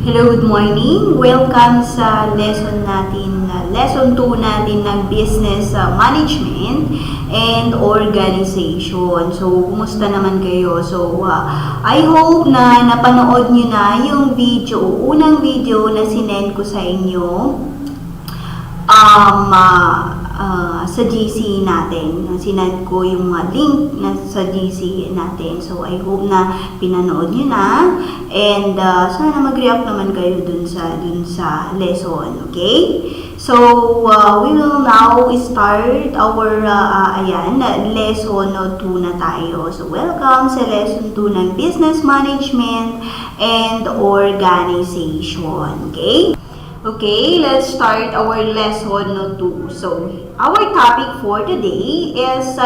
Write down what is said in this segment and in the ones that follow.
Hello, good morning. Welcome sa lesson 2 natin ng business management and organization. So, kumusta naman kayo? So, I hope na napanood nyo na yung unang video na sinend ko sa inyo sa GC natin. Sinend ko yung link na sa GC natin. So, I hope na pinanood nyo na. And sana mag-react naman kayo dun sa lesson. Okay? So, we will now start our lesson 2 na tayo. So, welcome sa lesson 2 ng business management and organization. Okay? Okay, let's start our lesson 2. So, our topic for today is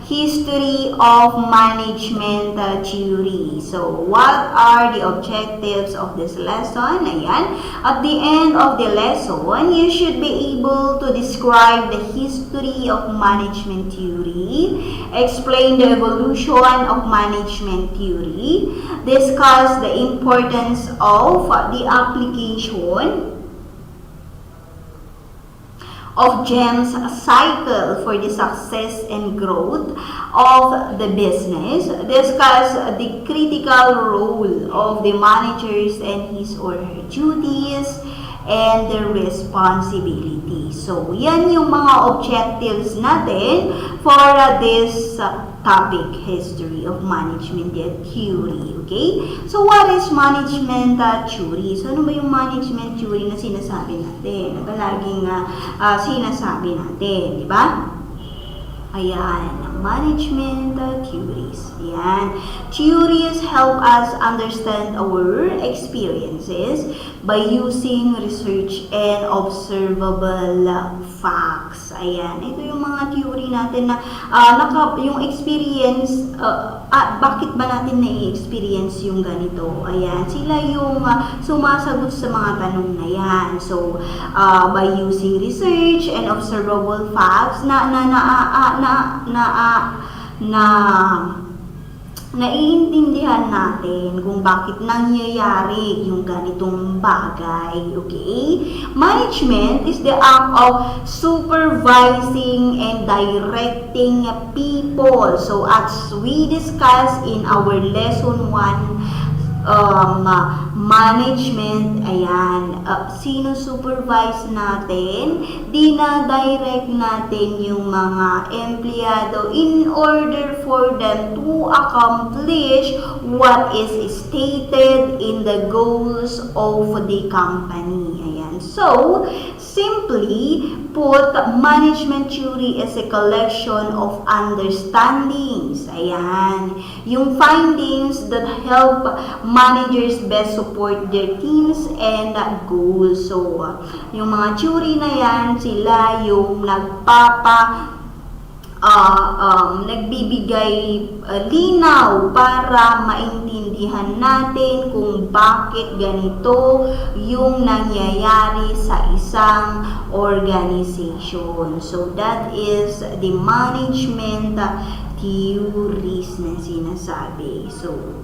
history of management theory. So, what are the objectives of this lesson? Ayan. At the end of the lesson, you should be able to describe the history of management theory, explain the evolution of management theory, discuss the importance of the application of GEM's cycle for the success and growth of the business, discuss the critical role of the managers and his or her duties and their responsibilities. So, yan yung mga objectives natin for this topic, history of management theory. Okay? So, what is management theory? So, ano ba yung management theory na sinasabi natin? Na palaging sinasabi natin, di ba? Ayan, management theories. Ayan. Theories help us understand our experiences by using research and observable facts. Ayan. Ito yung mga theory natin na yung experience, bakit ba natin na-experience yung ganito? Ayan. Sila yung sumasagot sa mga tanong na yan. So, by using research and observable facts naiintindihan natin kung bakit nangyayari yung ganitong bagay, okay? Management is the act of supervising and directing people. So, as we discussed in our lesson 1, management, ayan, sinusupervise natin, dinadirect natin yung mga empleyado in order for them to accomplish what is stated in the goals of the company. Ayan. So, simply put, management theory is a collection of understandings. Ayan. Yung findings that help managers best support their teams and goals. So, yung mga theory na yan, sila yung nagbibigay linaw para maintindihan natin kung bakit ganito yung nangyayari sa isang organization. So, that is the management theories na sinasabi. So,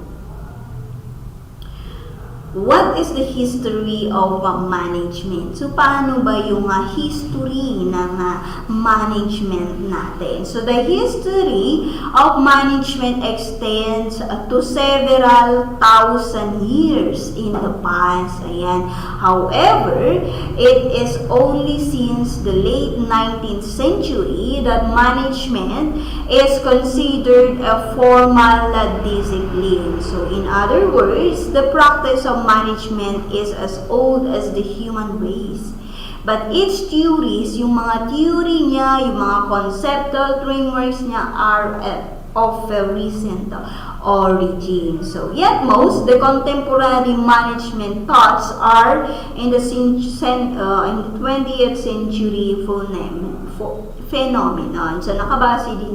what is the history of management? So, paano ba yung history ng management natin? So, the history of management extends to several thousand years in the past. Ayan. However, it is only since the late 19th century that management is considered a formal discipline. So, in other words, the practice of management is as old as the human race. But its theories, yung mga theory niya, yung mga conceptual frameworks niya are of a recent origin. So, yet most the contemporary management thoughts are in the 20th century phenomenon. So, nakabase din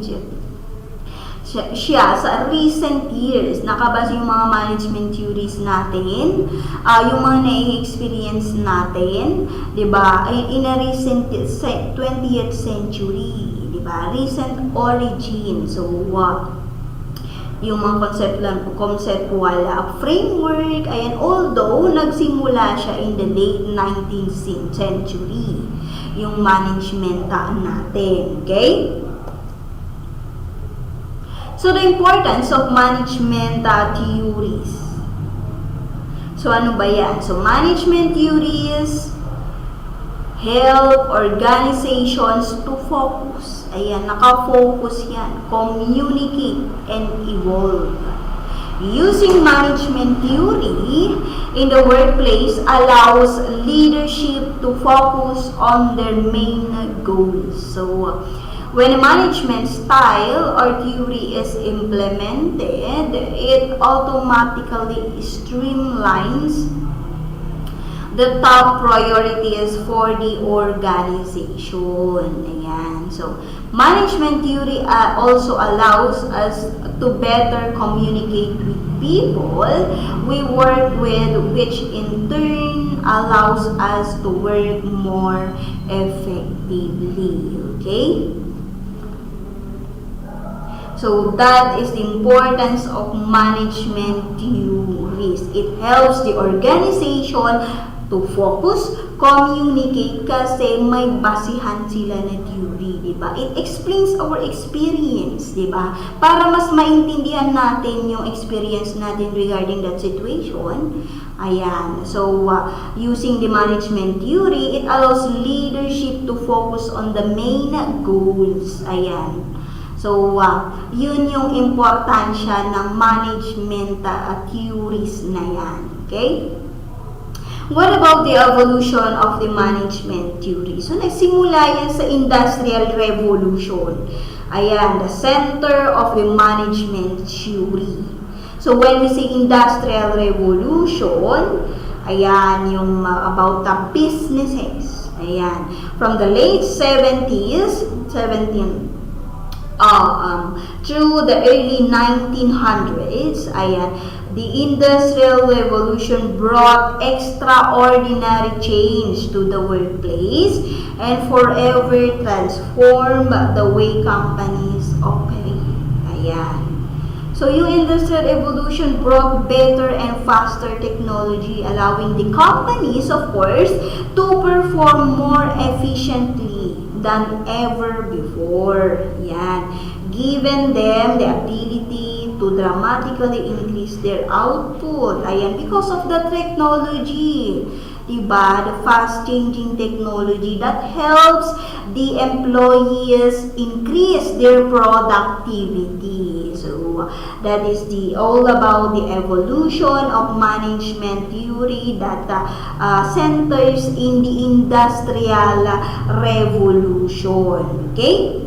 siya sa recent years, nakabase yung mga management theories natin, yung mga na-experience natin, di ba, in a recent 20th century, di ba, recent origin. So, yung mga conceptual framework. Ayan, although nagsimula siya in the late 19th century, yung management natin. Okay? So, the importance of management theories. So, ano ba yan? So, management theories help organizations to focus. Ayan, naka-focus yan. Communicate and evolve. Using management theory in the workplace allows leadership to focus on their main goals. So, when a management style or theory is implemented, it automatically streamlines the top priorities for the organization. Ayan. So, management theory also allows us to better communicate with people we work with, which in turn allows us to work more effectively. Okay? So, that is the importance of management theories. It helps the organization to focus, communicate, kasi may basihan sila na theory, diba? It explains our experience, diba? Para mas maintindihan natin yung experience natin regarding that situation. Ayan. So, using the management theory, it allows leadership to focus on the main goals. Ayan. So, yun yung importansya ng management theories na yan. Okay? What about the evolution of the management theory? So, nagsimula yan sa Industrial Revolution. Ayan, the center of the management theory. So, when we say Industrial Revolution, ayan, yung about the businesses. Ayan, from the late 70s, through the early 1900s, ayan, the Industrial Revolution brought extraordinary change to the workplace and forever transformed the way companies operate. Ayan. So, yung Industrial Revolution brought better and faster technology, allowing the companies, of course, to perform more efficiently than ever before. Yan. Given them the ability to dramatically increase their output. Ayan, because of the technology. Diba? The fast-changing technology that helps the employees increase their productivity. So, that is all about the evolution of management theory that centers in the Industrial Revolution. Okay?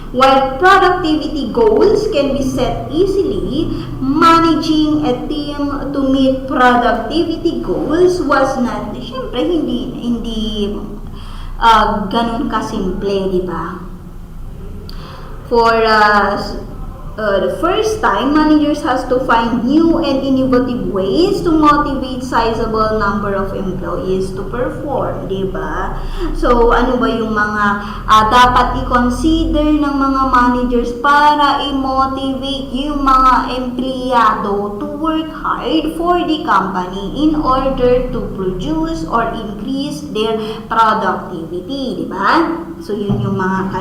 While productivity goals can be set easily, managing a team to meet productivity goals was not, syempre, hindi ganun kasimple, di ba? For the first time, managers has to find new and innovative ways to motivate sizable number of employees to perform, di ba? So, ano ba yung mga dapat i-consider ng mga managers para i-motivate yung mga empleyado to work hard for the company in order to produce or increase their productivity, di ba? So, yun yung mga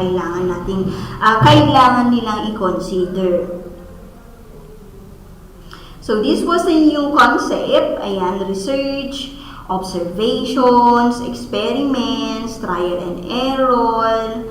kailangan nilang i-consider. So, this was a new concept. Ayan, research, observations, experiments, trial and error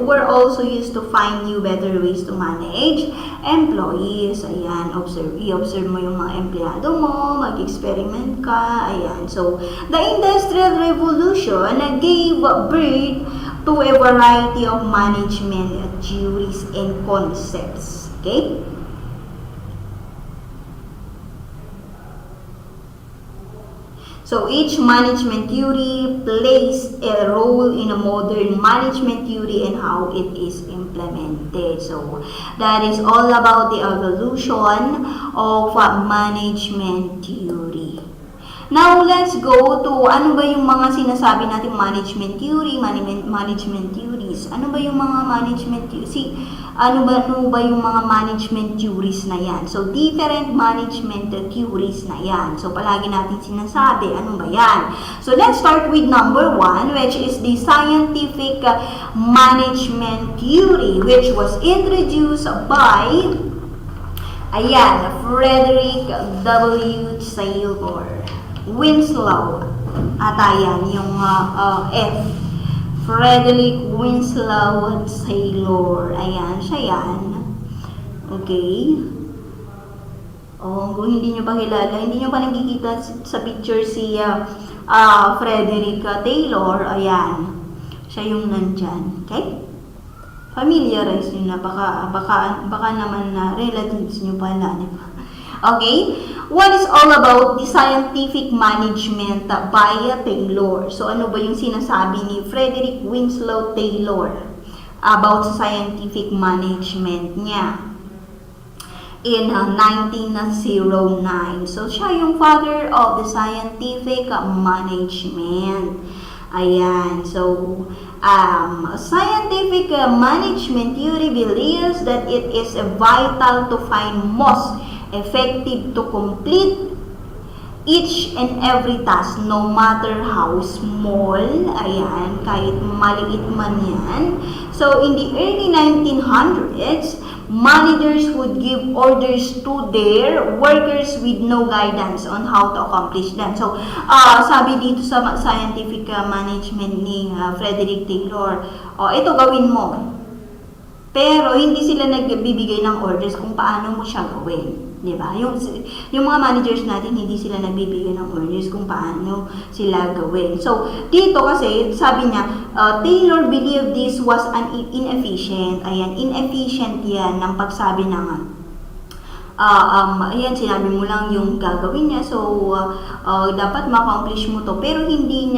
were also used to find new better ways to manage employees. Ayan, i-observe mo yung mga empleyado mo, mag-experiment ka. Ayan, so the Industrial Revolution gave birth to a variety of management theories and concepts. Okay? So, each management theory plays a role in a modern management theory and how it is implemented. So, that is all about the evolution of management theory. Now, let's go to ano ba yung mga sinasabi natin management theory. theories. Ano ba yung mga management theories? Ano ba yung mga management theories na yan? So, different management theories na yan. So, palagi natin sinasabi, ano ba yan? So, let's start with number 1, which is the scientific management theory, which was introduced by Frederick W. Taylor. Winslow. Yan, yung F. Frederick Winslow Taylor. Ayan, siya yan. Okay. Kung hindi nyo pa kilala, hindi nyo pa nakikita sa picture si Frederick Taylor. Ayan. Siya yung nandyan. Okay? Familiarize nyo na. Baka naman na relatives nyo pala. Diba? Okay? What is all about the scientific management by Taylor? So, ano ba yung sinasabi ni Frederick Winslow Taylor about sa scientific management niya? In 1909. So, siya yung father of the scientific management. Ayan. So, scientific management theory believes that it is vital to find most effective to complete each and every task, no matter how small. Ayan, kahit maliit man yan. So, in the early 1900s, managers would give orders to their workers with no guidance on how to accomplish them. So, sabi dito sa scientific management ni Frederick Taylor, ito gawin mo. Pero, hindi sila nagbibigay ng orders kung paano mo siya gawin. Diba? Yung mga managers natin, hindi sila nagbibigay ng orders kung paano sila gawin. So, dito kasi, sabi niya, Taylor believed this was an inefficient. Ayan, inefficient yan ng pagsabi ng ayan, sinabi mo lang yung gagawin niya. So, dapat ma-accomplish mo to. Pero hindi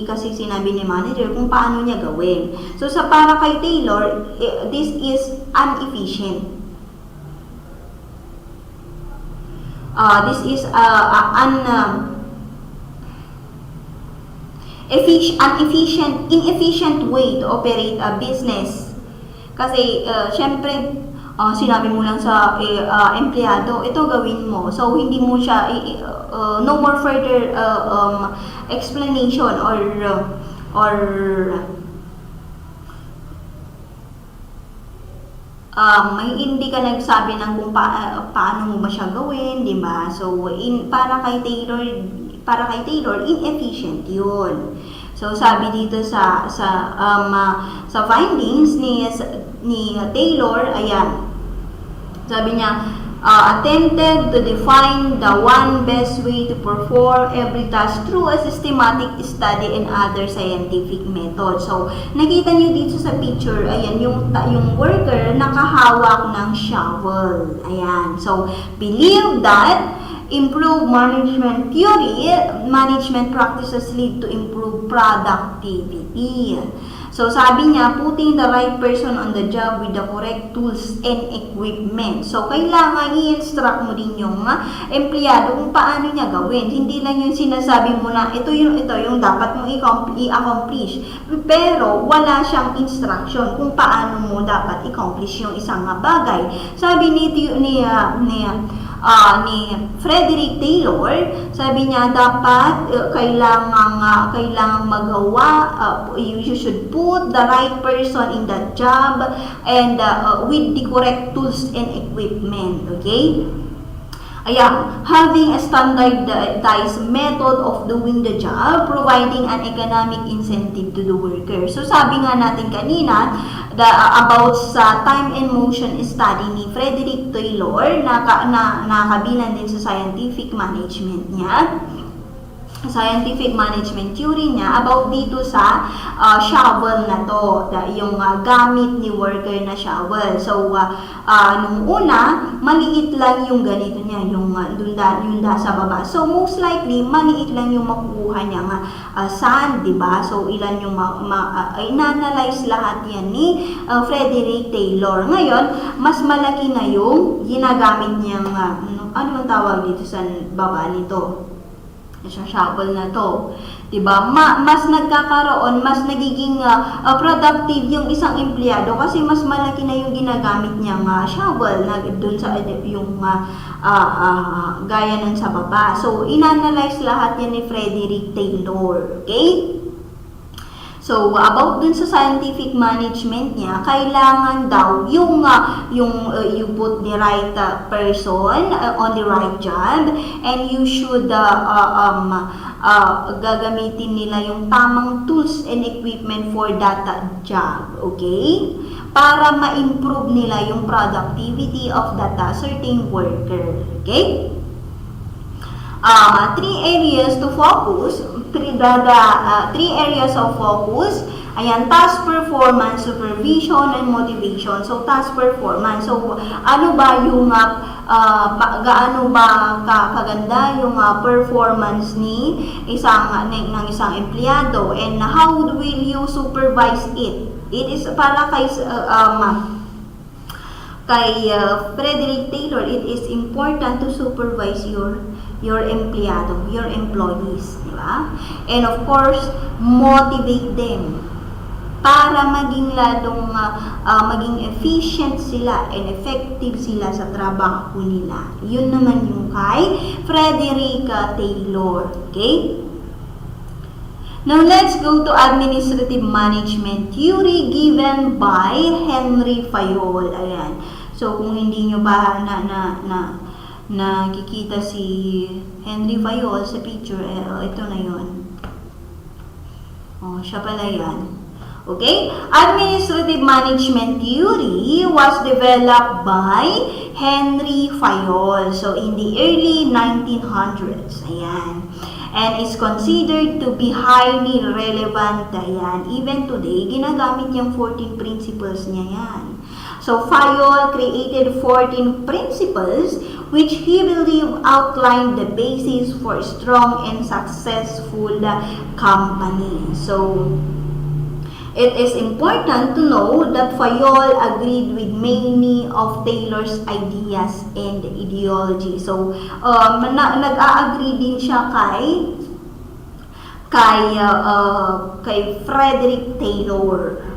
kasi sinabi ni manager kung paano niya gawin. So, para kay Taylor, this is inefficient. This is inefficient way to operate a business. Kasi, syempre, sinabi mo lang sa empleyado, ito gawin mo. So, hindi mo siya, no more further explanation or hindi ka nagsabi ng kung paano mo ba siya gawin, di ba? So, para kay Taylor, inefficient yun. So, sabi dito sa findings ni Taylor, ayan, sabi niya, attempted to define the one best way to perform every task through a systematic study and other scientific methods. So, nakita niyo dito sa picture, ayan, yung worker nakahawak ng shovel. Ayan. So, believe that improve management theory, management practices lead to improve productivity. So, sabi niya, putting the right person on the job with the correct tools and equipment. So, kailangan i-instruct mo din yung empleyado kung paano niya gawin. Hindi lang yung sinasabi mo na ito yung dapat mo i-accomplish. Pero, wala siyang instruction kung paano mo dapat i-accomplish yung isang bagay. Sabi ni Frederick Taylor, sabi niya dapat kailangang magawa, you should put the right person in that job and with the correct tools and equipment. Okay? Ayan, having a standardized method of doing the job, providing an economic incentive to the worker. So, sabi nga natin kanina, about sa time and motion study ni Frederick Taylor, na kabilang din sa scientific management niya, scientific management theory niya about dito sa shovel na to, yung gamit ni worker na shovel. So, nung una, maliit lang yung ganito niya, yung dunda sa baba. So, most likely, maliit lang yung makukuha niya sand, diba? So, ilan yung inanalyze lahat yan ni Frederick Taylor. Ngayon, mas malaki na yung ginagamit niyang, ano ang tawag dito sa baba nito? shovel na to. Diba? Mas nagkakaroon, mas nagiging productive yung isang empleyado kasi mas malaki na yung ginagamit niyang shovel na dun sa yung gaya nun sa baba. So, inanalyze lahat yan ni Frederick Taylor. Okay? So, about dun sa scientific management niya, kailangan daw yung you put the right person on the right job, and you should gagamitin nila yung tamang tools and equipment for that job. Okay? Para ma-improve nila yung productivity of that certain worker. Okay? Three areas to focus, three areas of focus. Ayan, task performance, supervision, and motivation. So, task performance. So, ano ba yung, gaano ba kaganda yung performance ng isang empleyado, and how will you supervise it? It is para kay Frederick Taylor, it is important to supervise your empleyado, your employees, di ba? And of course, motivate them para maging ladong maging efficient sila and effective sila sa trabaho nila. Yun naman yung kay Frederick Taylor. Okay? Now, let's go to administrative management theory given by Henry Fayol. Ayan. So, kung hindi nyo ba nakikita si Henry Fayol sa picture, ito na yun. Siya pala yan. Okay? Administrative management theory was developed by Henry Fayol. So, in the early 1900s. Ayan. And is considered to be highly relevant. Ayan. Even today, ginagamit yung 14 principles niya yan. So, Fayol created 14 principles which he believed outlined the basis for strong and successful company. So, it is important to know that Fayol agreed with many of Taylor's ideas and ideology. So, nag-a-agree din siya kay Frederick Taylor.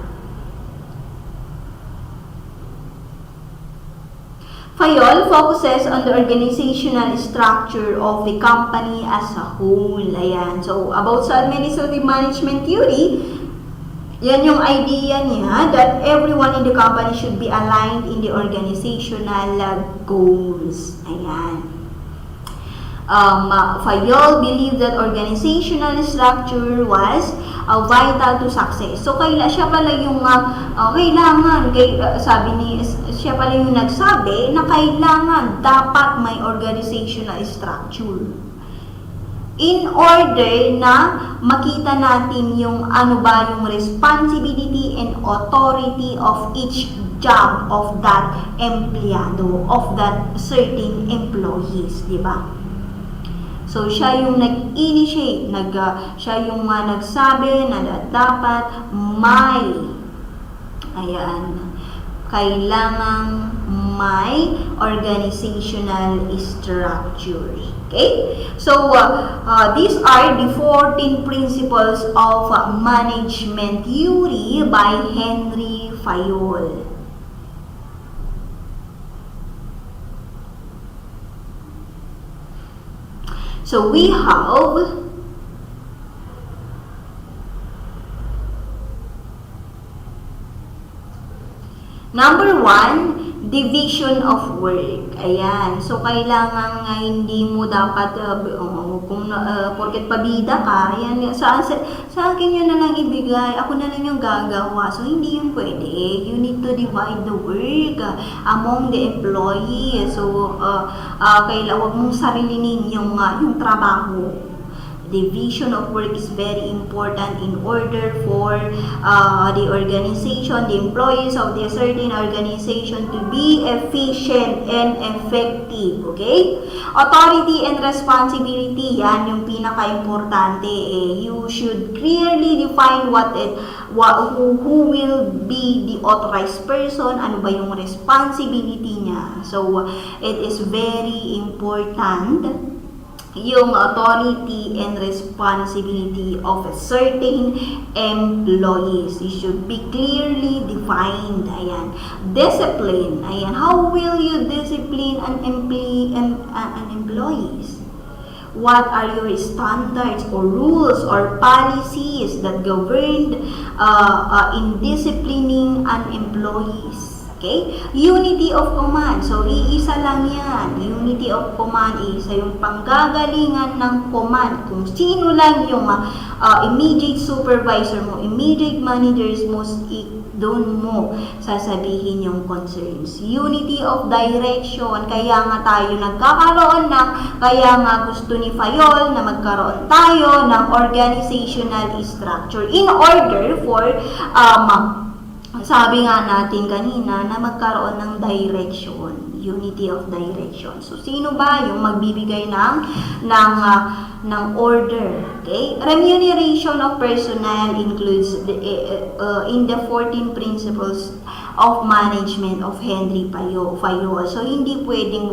Fayol focuses on the organizational structure of the company as a whole. Ayan. So, about sa administrative management theory, yan yung idea niya that everyone in the company should be aligned in the organizational goals. Ayan. Fayol believed that organizational structure was vital to success. So, siya pala yung kailangan, siya pala yung nagsabi na kailangan dapat may organizational structure. In order na makita natin yung ano ba yung responsibility and authority of each job of that empleyado, of that certain employees, di ba? So, siya yung nag-initiate, siya yung nagsabi na dapat may, kailangang may organizational structures. Okay? So, these are the 14 principles of management theory by Henry Fayol. So, we have number 1, division of work. Ayan. So, kailangan hindi mo dapat, porket pabida ka, ayan, sa akin yun na lang ibigay, ako na lang yung gagawa. So, hindi yun pwede. You need to divide the work among the employees. So, wag mong sarilinin yung trabaho. Division of work is very important in order for the organization, the employees of the certain organization to be efficient and effective. Okay? Authority and responsibility, yan yung pinaka-importante. You should clearly define who will be the authorized person, ano ba yung responsibility niya. So, it is very important yung authority and responsibility of a certain employees. It should be clearly defined. Ayan. Discipline. Ayan. How will you discipline an employees? What are your standards or rules or policies that govern in disciplining an employees? Okay? Unity of command. So, iisa lang yan. Unity of command, isa yung panggagalingan ng command. Kung sino lang yung immediate supervisor mo, immediate managers mo, doon mo sasabihin yung concerns. Unity of direction. Kaya nga tayo nagkakaroon ng, kaya nga gusto ni Fayol na magkaroon tayo ng organizational structure in order for sabi nga natin kanina na magkaroon ng direction, unity of direction. So, sino ba yung magbibigay ng order? Okay? Remuneration of personnel includes in the 14 principles of management of Henry Fayol. So, hindi pwedeng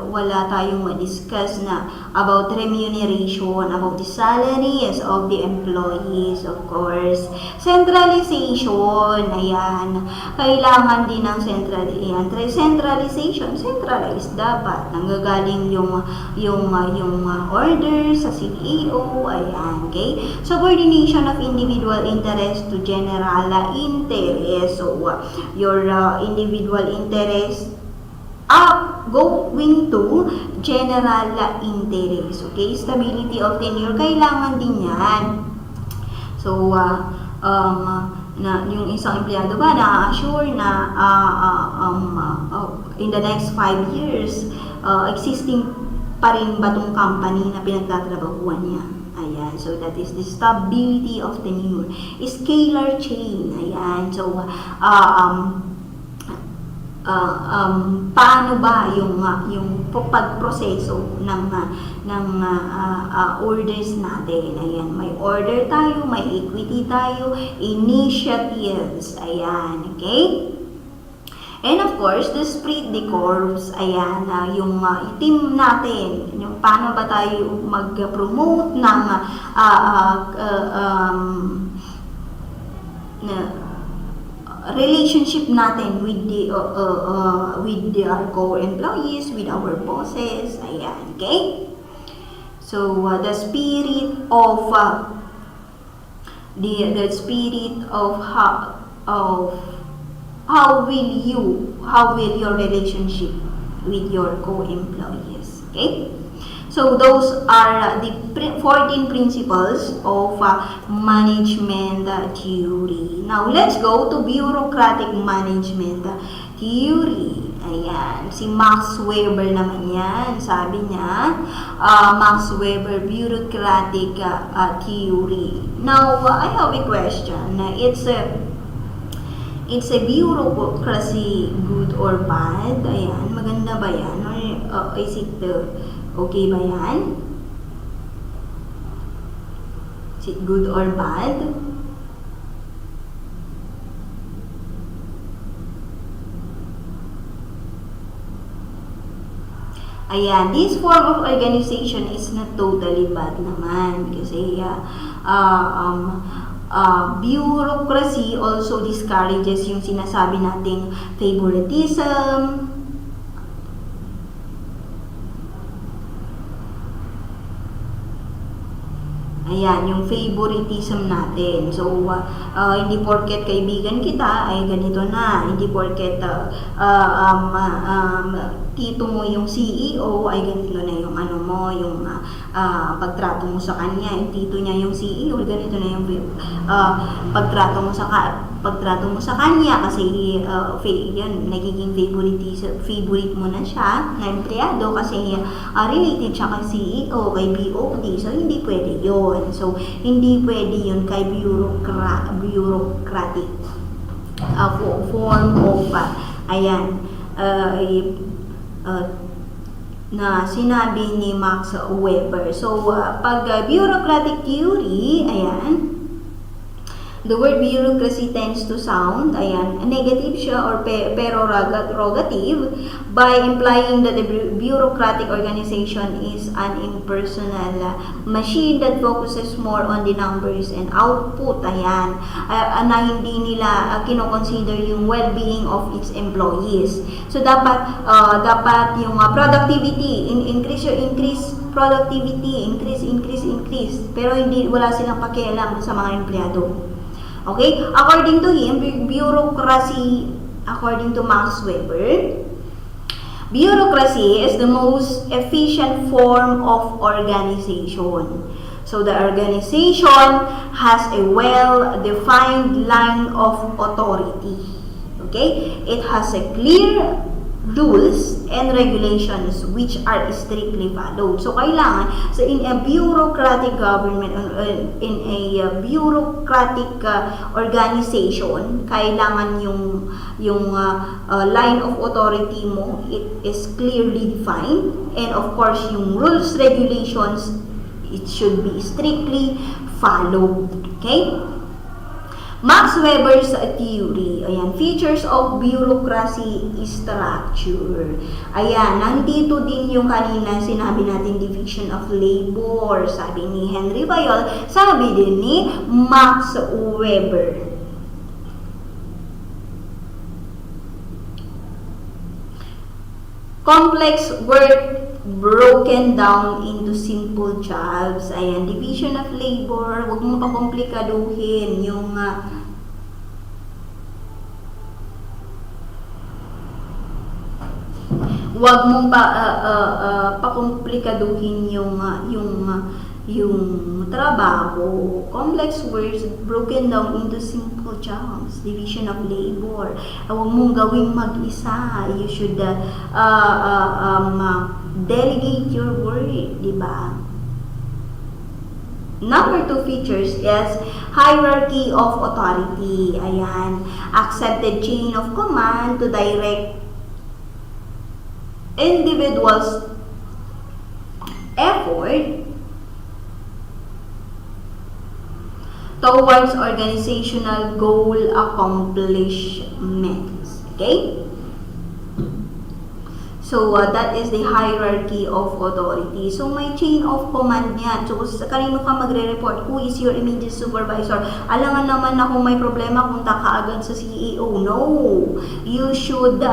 wala tayong ma-discuss na about remuneration, about the salaries of the employees, of course. Centralization, ayan. Kailangan din ng centralization. Centralized dapat. Nanggagaling yung order sa CEO, ayan. Okay? Subordination of individual interest to general interest. So, your individual interest going to general interest. Okay? Stability of tenure. Kailangan din yan. So, na yung isang empleyado ba na-assure na in the next 5 years, existing pa rin ba itong company na pinagtatrabahuan niya? Ayan. So, that is the stability of tenure. Scalar chain. Ayan. So, paano ba yung pagproseso ng orders natin? Ayan. May order tayo, may equity tayo, initiatives. Ayan. Okay? And of course, the spirit de corps, ayan, yung team natin, yung paano ba tayo mag-promote ng relationship natin with our co-employees, with our bosses, ayan, okay? So, the spirit of how will your relationship with your co-employees, okay? So, those are the 14 principles of management theory. Now, let's go to bureaucratic management theory. Ayan, si Max Weber naman yan. Sabi niya, Max Weber, bureaucratic theory. Now, I have a question. It's a bureaucracy good or bad? Ayan, maganda ba yan? Or is it okay ba yan? Is it good or bad? Ayan, this form of organization is not totally bad naman kasi bureaucracy also discourages yung sinasabi nating favoritism. Ayan, yung favoritism natin. So, hindi porket kaibigan kita, ay ganito na. Hindi porket tito mo yung CEO, ay ganito na yung yung pagtrato mo sa kanya. Yung tito niya yung CEO, ganito na yung pagtrato mo sa kanya kasi yan, nagiging favorite mo na siya na empleyado kasi related siya kay CEO, kay BOD. So, hindi pwede yun. So, hindi pwede yun kay bureaucratic form of na sinabi ni Max Weber. So, pag bureaucratic theory, ayan, The word bureaucracy tends to sound, ayan, negative siya or perorative by implying that the bureaucratic organization is an impersonal machine that focuses more on the numbers and output, ayan, na hindi nila kinoconsider yung well-being of its employees. So, dapat yung productivity, increase productivity, increase, pero wala silang pakialam sa mga empleyado. Okay? According to him, bureaucracy, according to Max Weber, bureaucracy is the most efficient form of organization. So the organization has a well-defined line of authority. Okay? It has a clear rules and regulations which are strictly followed. So, kailangan, in a bureaucratic government, in a bureaucratic organization, kailangan yung line of authority mo, it is clearly defined, and of course, yung rules, regulations, it should be strictly followed. Okay? Max Weber's theory, ayan, features of bureaucracy structure. Ayan, nandito din yung kanina sinabi natin division of labor, sabi ni Henry Fayol, sabi din ni Max Weber. Complex work broken down into simple jobs. Ayan, division of labor, huwag mong pakomplikaduhin yung huwag mong pakomplikaduhin yung trabaho. Complex works broken down into simple jobs. Division of labor. Huwag mong gawing mag-isa. You should delegate your work, di ba? Number 2 features is hierarchy of authority. Ayan, accepted chain of command to direct individuals' effort towards organizational goal accomplishments. Okay? So, that is the hierarchy of authority. So, may chain of command yan. So, kanino ka magre-report? Who is your immediate supervisor? Alangan naman na kung may problema, punta ka agad sa CEO. No! You should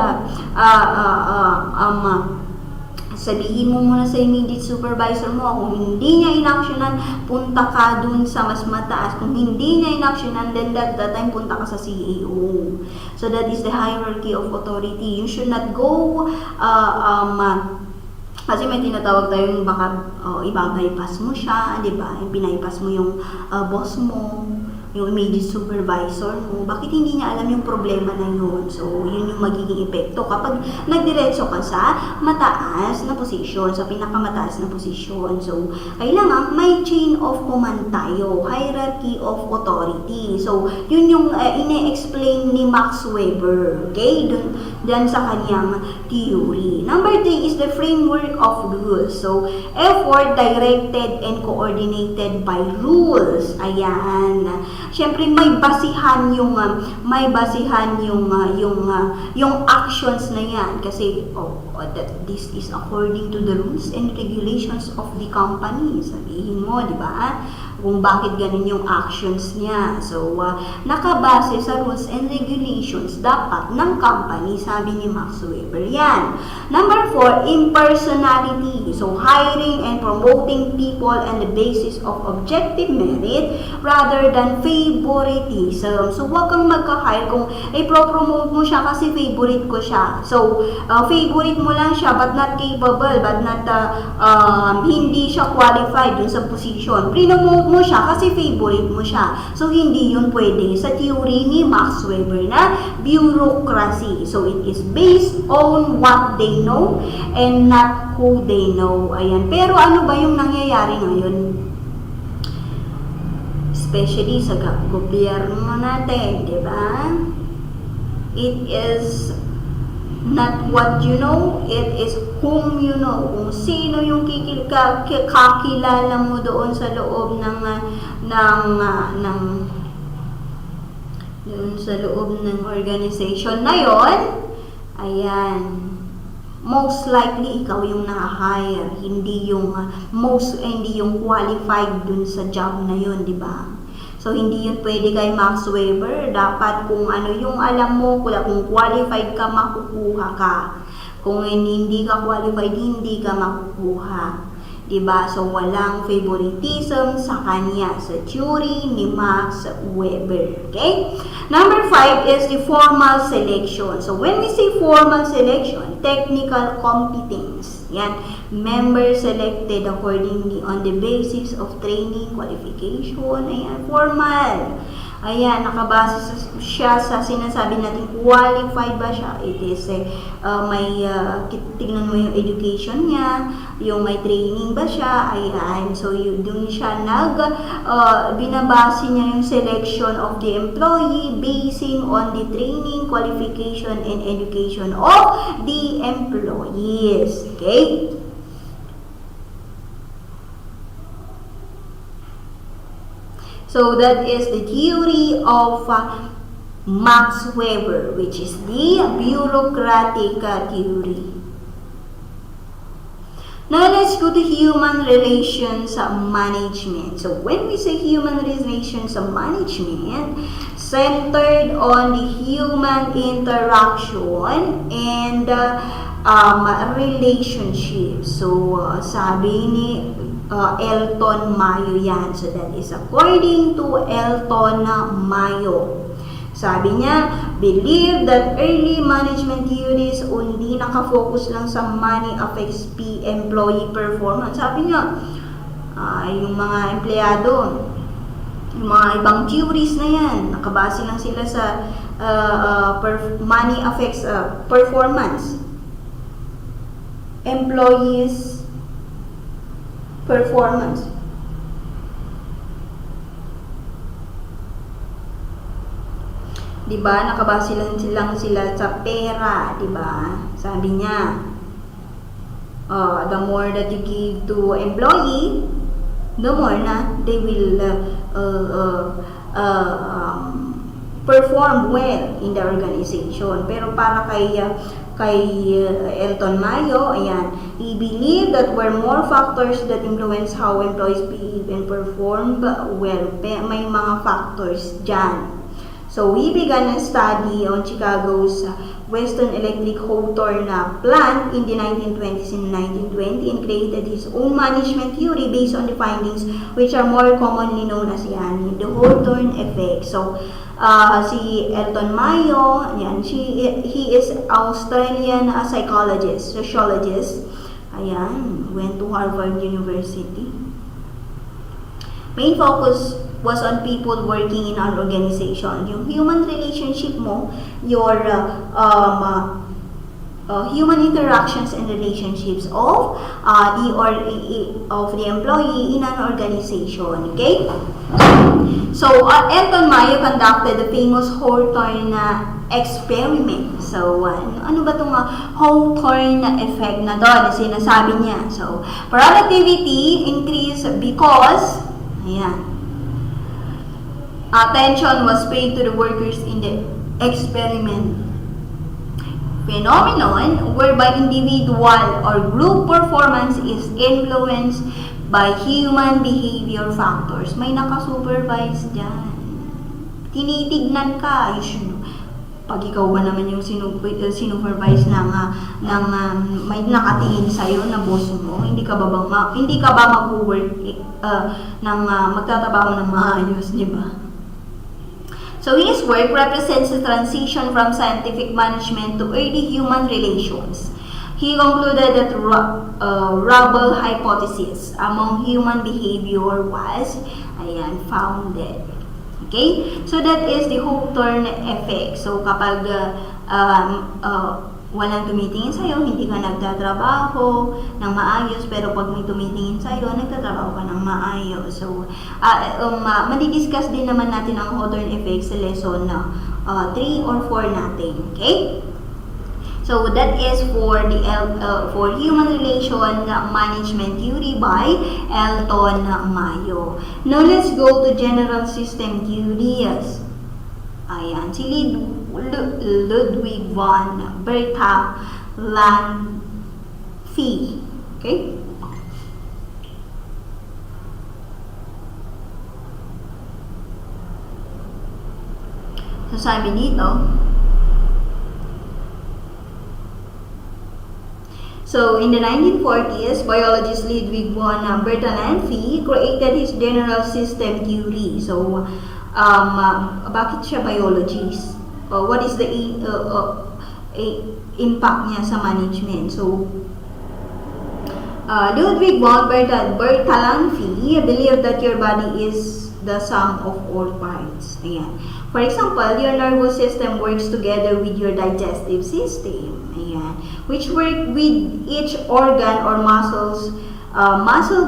sabihin mo muna sa immediate supervisor mo. Kung hindi niya inaksyonan, punta ka dun sa mas mataas. Kung hindi niya inaksyonan, then that time punta ka sa CEO. So that is the hierarchy of authority. You should not go kasi may tinatawag tayong baka ibabypass mo siya, di ba? Binaypass mo yung boss mo, yung immediate supervisor mo. Bakit hindi niya alam yung problema na yun? So, yun yung magiging epekto kapag nagdiretso ka sa mataas na posisyon, sa pinakamataas na posisyon. So, kailangan may chain of command tayo, hierarchy of authority. So, yun yung ine-explain ni Max Weber, okay? Dyan sa kanyang theory. Number 3 is the framework of rules. So, effort directed and coordinated by rules. Ayan. Siyempre may basihan yung actions na yan kasi that this is according to the rules and regulations of the company. Sabihin mo, di ba? Kung bakit ganun yung actions niya. So, nakabase sa rules and regulations dapat ng company, sabi ni Max Weber. Yan. Number 4, impersonality. So, hiring and promoting people on the basis of objective merit rather than favoritism. So, huwag kang magka-hire kung i-promote mo siya kasi favorite ko siya. So, favorite mo lang siya but not capable, but not hindi siya qualified dun sa position. Promote mo siya kasi favorite mo siya. So, hindi yun pwede sa theory ni Max Weber na bureaucracy. So, it is based on what they know and not who they know. Ayan. Pero ano ba yung nangyayari ngayon? Especially sa gobyerno natin, di ba? It is not what you know, it is whom you know. Kung sino yung kakilala mo doon sa loob ng dun sa loob ng organization na yon, ayan, most likely ikaw yung na-hire, hindi yung hindi yung qualified dun sa job na yun, di ba? So hindi yun pwede kay Max Weber. Dapat kung ano yung alam mo, kung qualified ka, makukuha ka. Kung hindi ka qualified, hindi ka makukuha. Diba? So, walang favoritism sa kanya, sa theory ni Max Weber. Okay? Number 5 is the formal selection. So, when we say formal selection, technical competence. Yan. Members selected accordingly on the basis of training, qualification. Ayan, formal. Ayan, nakabase siya sa sinasabi natin, qualified ba siya? It is, tignan mo yung education niya, yung may training ba siya? Ayan, so doon siya binabase niya yung selection of the employee basing on the training, qualification, and education of the employees. Okay? So that is the theory of Max Weber, which is the bureaucratic theory. Now let's go to human relations management. So when we say human relations management, centered on the human interaction and relationship. So sabi ni Elton Mayo yan. So that is according to Elton Mayo. Sabi niya, believe that early management theories hindi nakafocus lang sa money affects employee performance. Sabi niya, yung mga empleyado, yung mga ibang theories na yan, nakabase lang sila sa money affects performance. Employees performance. Diba? Nakabase lang sila sa pera, diba? Sabi niya, the more that you give to employee, the more na they will perform well in the organization. Pero para kay Elton Mayo, ayan, he believed that were more factors that influence how employees behave and perform well. May mga factors dyan. So, he began a study on Chicago's Western Electric Hawthorne plant in the 1920s and 1920 and created his own management theory based on the findings which are more commonly known as yan, the Hawthorne effect. So, si Elton Mayo, yan, he is Australian psychologist, sociologist. Ayan, went to Harvard University. Main focus was on people working in an organization. Yung human relationship mo, your human interactions and relationships of the employee in an organization. Okay? So, Elton Mayo conducted the famous Hawthorne experiment. So, ano ba itong Hawthorne effect na doon? Sinasabi niya. So, productivity increased because, ayan, attention was paid to the workers in the experiment. Phenomenon whereby individual or group performance is influenced by human behavior factors. May nakasupervise dyan. Tinitignan ka. Pag ikaw ba naman yung sinupervise ng may nakatingin sa'yo na boss mo, hindi ka ba mag-work magtatrabaho ng maayos, di ba? So his work represents a transition from scientific management to early human relations. He concluded that Rubble hypothesis among human behavior was founded. Okay? So that is the Hawthorne effect. So kapag walang tumitingin sa'yo, hindi ka nagtatrabaho ng maayos, pero pag may tumitingin sa'yo, nagtatrabaho ka ng maayos. So, madidiscuss din naman natin ang Hawthorne effect sa lesson 3 or 4 natin. Okay? So that is for human relation management theory by Elton Mayo. Now let's go to general system theories. Ayan, si Ludwig von Bertalanffy. Okay? So, sabi dito, so, in the 1940s, biologist Ludwig von Bertalanffy created his general system theory. So, bakit siya biologist? What is the impact niya sa management? So, Ludwig von Bertalanffy believed that your body is the sum of all parts. Ayan. For example, your nervous system works together with your digestive system. Ayan. Which work with each organ or muscle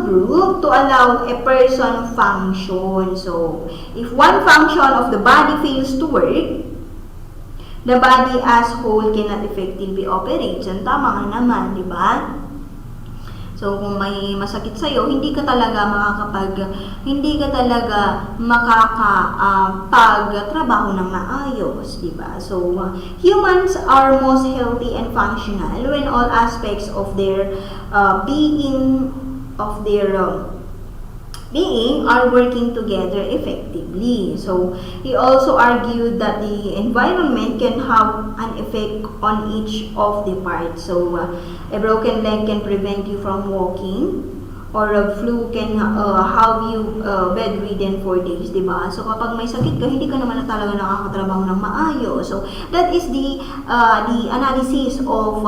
group to allow a person function. So, if one function of the body fails to work, the body as whole cannot effectively operate. So, tama nga naman, di ba? So, kung may masakit sa'yo, hindi ka talaga makakapagtrabaho ng maayos, di ba? So, humans are most healthy and functional when all aspects of their being are working together effectively. So, he also argued that the environment can have an effect on each of the parts. So, a broken leg can prevent you from walking, or a flu can have you bedridden for days, diba? So, kapag may sakit ka, hindi ka naman talaga nakakatrabaho ng maayos. So, that is the analysis of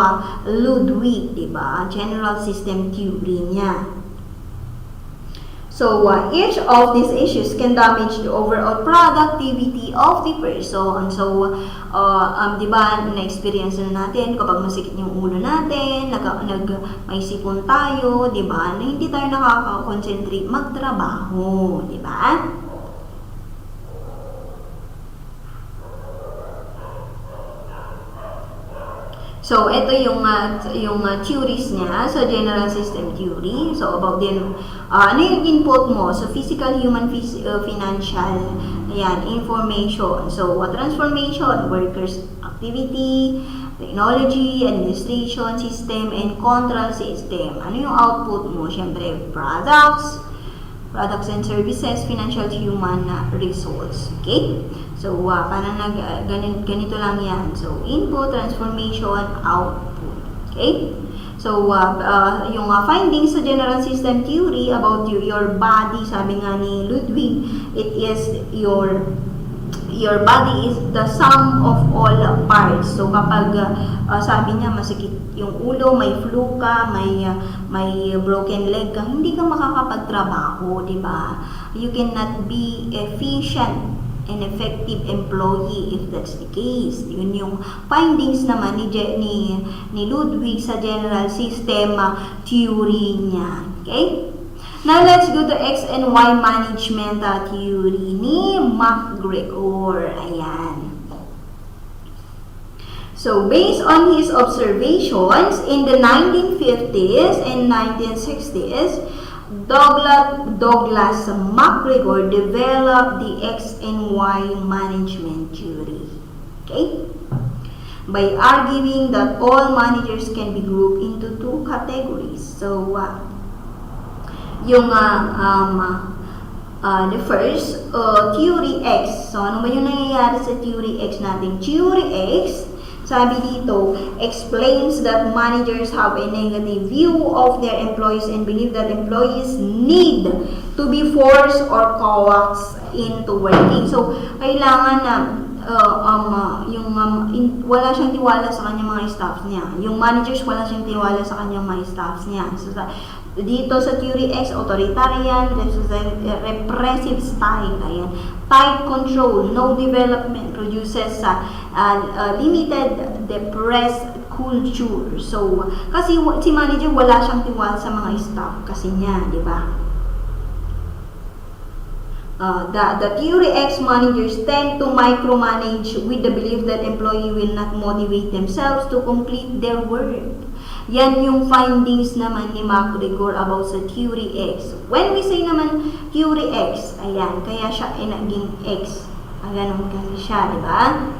Ludwig, diba? General system theory niya. So, each of these issues can damage the overall productivity of the person. So, di ba, na-experience na natin kapag masikip yung ulo natin, may sipon tayo, di ba, na hindi tayo nakaka-concentrate magtrabaho, di ba? So, ito yung theories niya sa general system theory. So, about din, ano yung input mo? So, physical, human, financial, ayan, information. So, transformation, workers' activity, technology, administration system, and control system. Ano yung output mo? Siyempre, products and services, financial, human resource. Okay? So, parang ganito lang yan. So, input, transformation, output. Okay? So, yung findings sa general system theory about your body, sabi nga ni Ludwig, it is your body is the sum of all parts. So, kapag sabi niya masikip yung ulo, may flu ka, may broken leg ka, hindi ka makakapagtrabaho, di ba? You cannot be efficient and effective employee if that's the case. Yun yung findings naman ni Ludwig sa general system theory niya. Okay? Now, let's go to X and Y management theory ni MacGregor. Ayan. So, based on his observations in the 1950s and 1960s, Douglas MacGregor developed the X and Y management theory. Okay? By arguing that all managers can be grouped into two categories. So, the first, theory X. So, ano ba yung nangyayari sa theory X natin? Theory X, sabi dito, explains that managers have a negative view of their employees and believe that employees need to be forced or coaxed into working. So, kailangan na wala siyang tiwala sa kanyang mga staffs niya. Yung managers, wala siyang tiwala sa kanyang mga staffs niya. So, dito sa Theory X, authoritarian, repressive style, ayan, tight control, no development, produces limited, depressed culture. So, kasi si manager wala siyang tiwala sa mga staff kasi niya, di ba? The Theory X managers tend to micromanage with the belief that employee will not motivate themselves to complete their work. Yan yung findings naman ni MacGregor about sa Theory X. When we say naman Theory X, ayan, kaya siya ay naging X. Ganun kasi siya, di ba?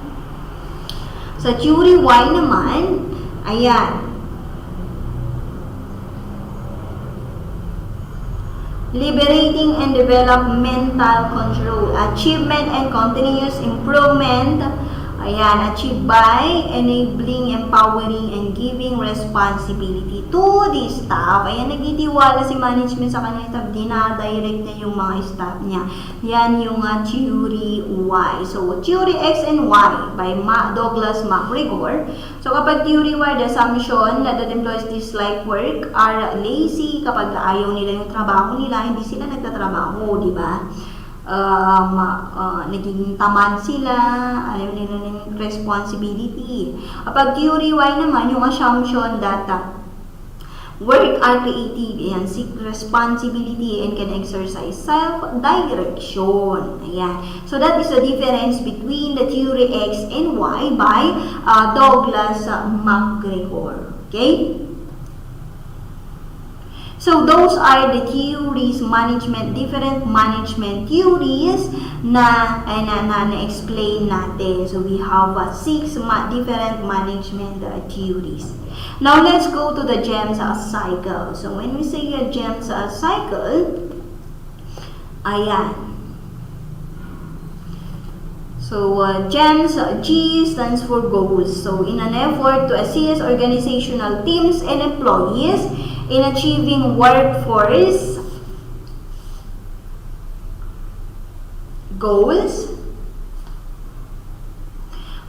Sa theory Y naman, ayan, liberating and developmental control, achievement and continuous improvement, ayan, achieved by enabling, empowering, and giving responsibility to the staff. Ayan, nagtitiwala si management sa kanyang staff, dinadirect niya yung mga staff niya. Yan yung theory Y. So, theory X and Y by Douglas MacGregor. So, kapag theory Y, the assumption that employees dislike work, are lazy, kapag ayaw nila yung trabaho nila, hindi sila nagtatrabaho, di ba? Naging tamad sila, ayaw nila ng responsibility. Kapag theory Y naman, yung assumption that work are creative and seek responsibility and can exercise self-direction. Ayan. So that is the difference between the theory X and Y by Douglas MacGregor. Okay? So those are the theories, different management theories na explain natin. So we have 6 different management theories. Now let's go to the GEMS cycle. So when we say a GEMS cycle, ayan. So GEMS, G stands for goals. So in an effort to assist organizational teams and employees in achieving workforce goals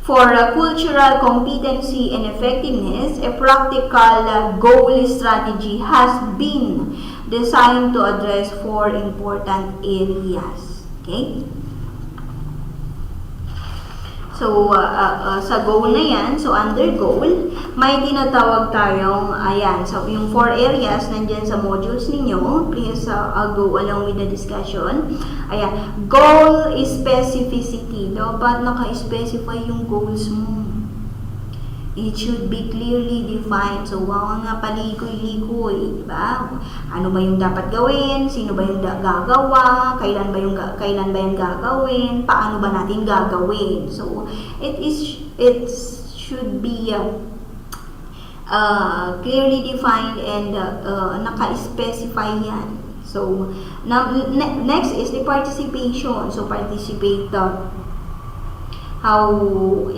for cultural competency and effectiveness, a practical goal strategy has been designed to address 4 important areas. Okay? So, sa goal na yan, so under goal, may tinatawag tayong, ayan, so yung 4 areas nandyan sa modules ninyo, please go along with the discussion. Ayan, goal is specificity. Dapat naka-specify yung goals mo. It should be clearly defined. So, wag nga palikoy-likoy, di ba? Ano ba yung dapat gawin? Sino ba yung gagawa? Kailan ba yung gagawin? Paano ba natin gagawin? So, it should be clearly defined and naka-specify yan. So, next is the participation. So, how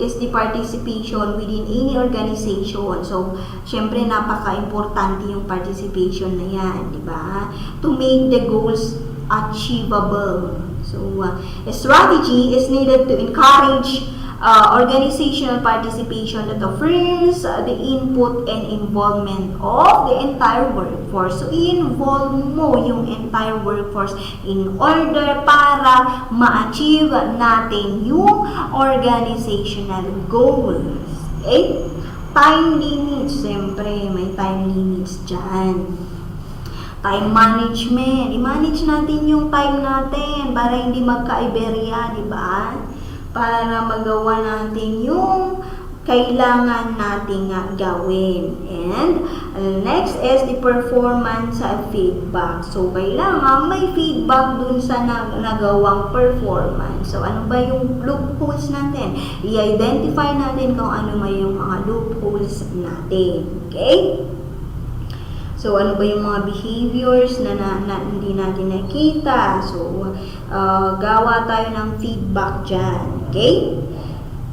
is the participation within any organization? So, syempre, napaka-importante yung participation na yan, di ba? To make the goals achievable. So, a strategy is needed to encourage organizational participation that affirms the input and involvement of the entire workforce. So, i-involve mo yung entire workforce in order para ma-achieve natin yung organizational goals. Okay? Time limits. Siyempre, may time limits dyan. Time management. I-manage natin yung time natin para hindi magka-iberya, di ba? Para magawa natin yung kailangan nating gawin. And next is the performance feedback. So, kailangan may feedback dun sa nagawang performance. So, ano ba yung loopholes natin? I-identify natin kung ano ba yung mga loopholes natin. Okay? So, ano ba yung mga behaviors na hindi natin nakita? So, gawa tayo ng feedback dyan. Okay?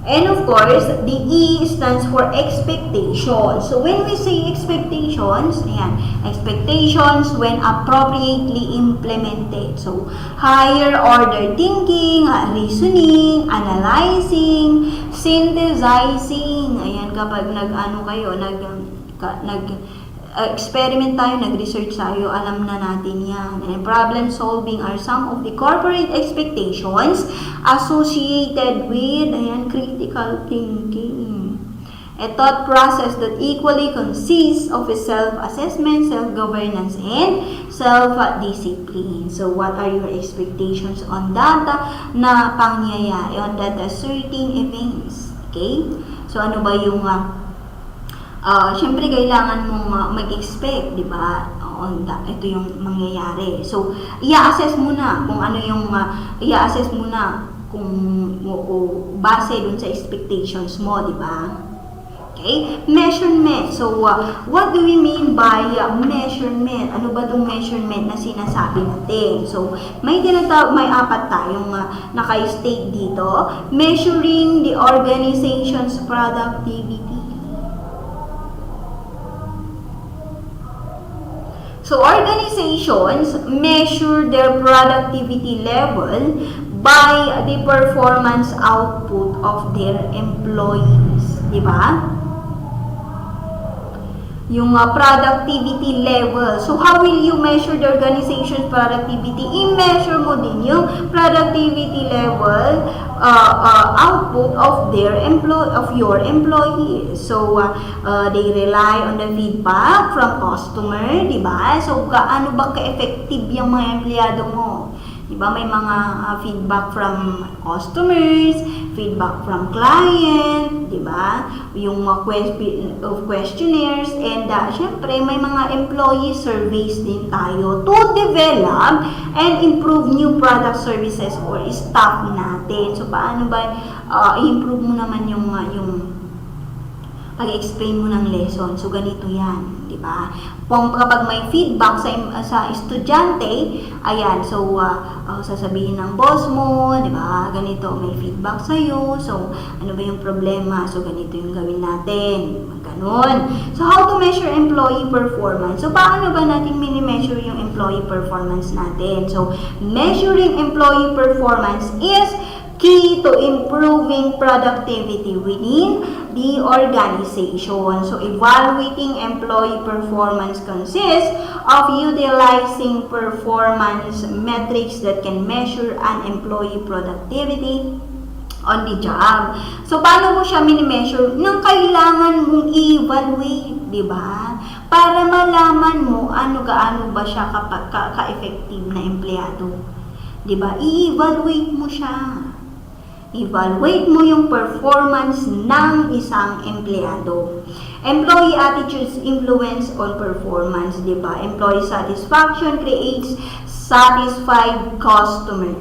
And of course, the E stands for expectations. So, when we say expectations, ayan, expectations when appropriately implemented. So, higher order thinking, reasoning, analyzing, synthesizing. Ayan, kapag experiment tayo, nag-research tayo, alam na natin yan. And problem solving are some of the corporate expectations associated with critical thinking. A thought process that equally consists of a self-assessment, self-governance, and self-discipline. So, what are your expectations on that na pangyayari, on that certain events? Okay? So, ano ba yung syempre, kailangan mong mag-expect, di ba? Ito yung mangyayari. So, i-assess muna kung ano yung, i-assess muna kung base dun sa expectations mo, di ba? Okay? Measurement. So, what do we mean by measurement? Ano ba itong measurement na sinasabi natin? So, may apat tayong naka-state dito. Measuring the organization's productivity. So, organizations measure their productivity level by the performance output of their employees. Diba? Yung productivity level. So, how will you measure the organization's productivity? I-measure mo din yung productivity level output of your employees. So, they rely on the feedback from customer, di ba? So, gaano ba ka-effective yung mga empleyado mo? Diba, may mga feedback from customers, feedback from client, diba? Yung questionnaires, and syempre may mga employee surveys din tayo to develop and improve new product, services, or staff natin. So, paano ba i-improve mo naman yung pag-explain mo ng lesson? So, ganito yan, di ba? Kapag may feedback sa estudyante, ayan, so, sasabihin ng boss mo, di ba, ganito, may feedback sa'yo, so, ano ba yung problema? So, ganito yung gawin natin, ganon. So, how to measure employee performance? So, paano ba natin mini-measure yung employee performance natin? So, measuring employee performance is key to improving productivity within the organization. So, evaluating employee performance consists of utilizing performance metrics that can measure an employee productivity on the job. So, paano mo siya mini-measure? Nang kailangan mong i-evaluate, di ba? Para malaman mo gaano ba siya ka-effective na empleyado. Di ba? I-evaluate mo siya. Evaluate mo yung performance ng isang empleyado. Employee attitudes influence on performance, di ba? Employee satisfaction creates satisfied customer.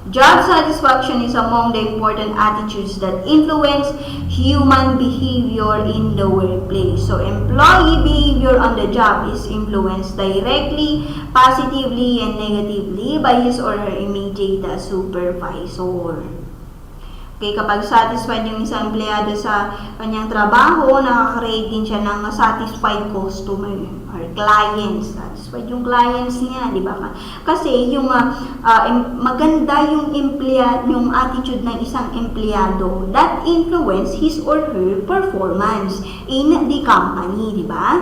Job satisfaction is among the important attitudes that influence human behavior in the workplace. So, employee behavior on the job is influenced directly, positively, and negatively by his or her immediate supervisor. Okay, kapag satisfied yung isang empleyado sa kanyang trabaho, nakaka-create din siya ng satisfied customer or clients. Satisfied yung clients niya, di ba? Kasi yung maganda yung attitude ng isang empleyado that influence his or her performance in the company, di ba?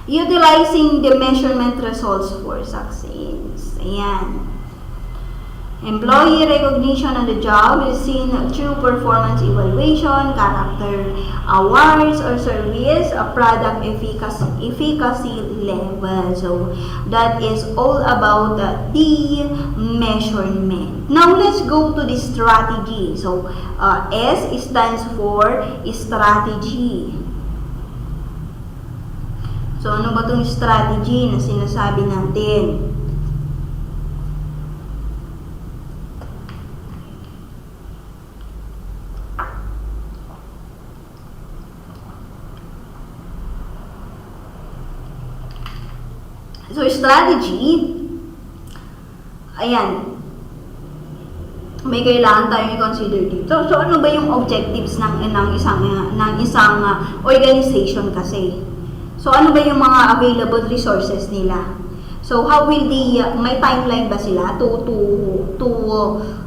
Utilizing the measurement results for success. Ayan. Employee recognition on the job is seen through performance evaluation, character awards or surveys, product efficacy level. So, that is all about the measurement. Now, let's go to the strategy. So, S stands for strategy. So, ano ba itong strategy na sinasabi natin? So, strategy, ayan, may kailangan tayong i-consider dito. So, ano ba yung objectives ng isang organization kasi? So, ano ba yung mga available resources nila? So, how will they, may timeline ba sila to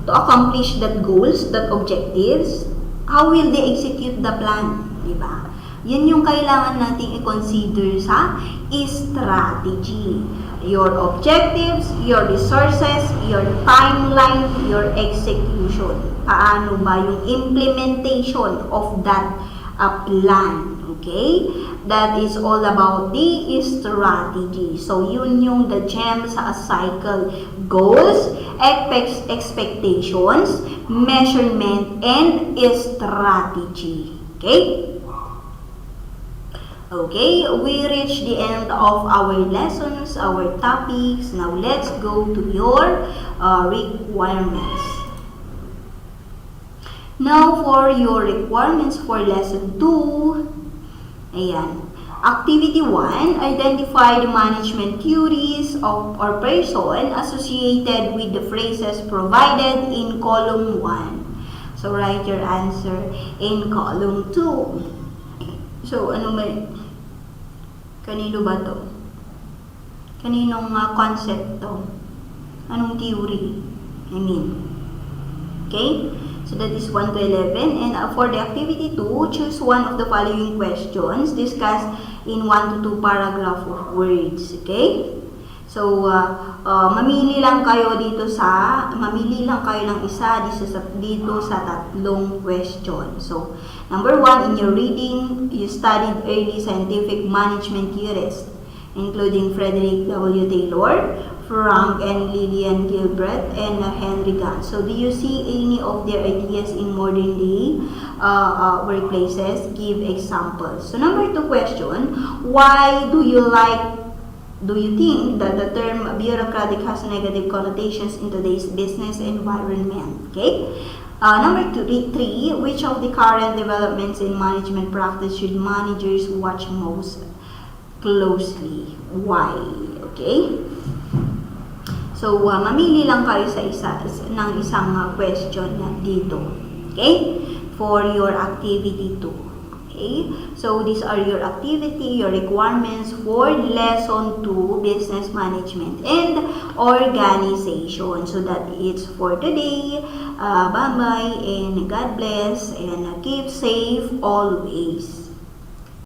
accomplish that goals, that objectives? How will they execute the plan? Diba? Yan yung kailangan nating i-consider sa strategy. Your objectives, your resources, your timeline, your execution. Paano ba yung implementation of that plan? Okay? That is all about the strategy. So, yun yung the gem sa cycle. Goals, expectations, measurement, and strategy. Okay? Okay, we reach the end of our lessons, our topics. Now let's go to your requirements. Now for your requirements for lesson 2, ayan. Activity 1, identify the management theories of or person associated with the phrases provided in column 1. So write your answer in column 2. So ano may kanino ba to? Kaninong concept to? Anong theory? I mean. Okay? So that is 1 to 11. And for the activity 2, choose one of the following questions discussed in 1 to 2 paragraph of words. Okay? So, mamili lang kayo ng isa dito sa tatlong question. So, number 1, in your reading, you studied early scientific management theorists, including Frederick W. Taylor, Frank and Lillian Gilbert, and Henry Gant. So, do you see any of their ideas in modern day workplaces? Give examples. So, number 2 question, why do you think that the term bureaucratic has negative connotations in today's business environment? Okay. Number 3, which of the current developments in management practice should managers watch most closely? Why? Okay. So, mamili lang kayo ng isang question dito. Okay? For your activity 2. Okay? So, these are your activity, your requirements for lesson 2, business management and organization. So, that it's for today. Bye-bye and God bless and keep safe always.